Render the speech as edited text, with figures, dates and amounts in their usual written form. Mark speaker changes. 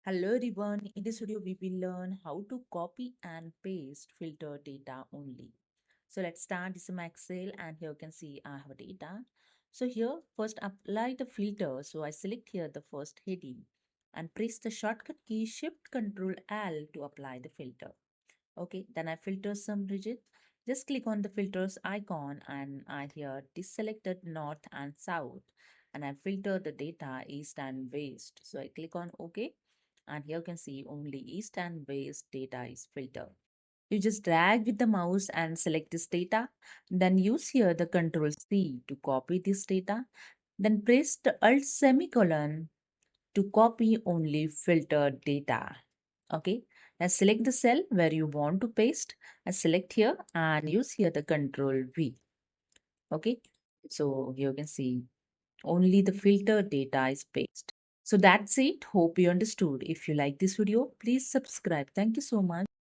Speaker 1: Hello everyone, in this video we will learn how to copy and paste filter data only. So let's start this in my Excel and here you can see I have data. So here first apply the filter. So I select here the first heading and press the shortcut key Shift Control L to apply the filter. Okay, then I filter some rigid. Just click on the filters icon and I here deselected north and south and I filter the data east and west. So I click on OK and here you can see only east and west data is filtered. You just drag with the mouse and select this data. Then use here the Control C to copy this data. Then press the Alt semicolon to copy only filtered data. Okay, now select the cell where you want to paste. I select here and use here the Control V. Okay, so you can see only the filtered data is pasted. So that's it. Hope you understood. If you like this video, please subscribe. Thank you so much.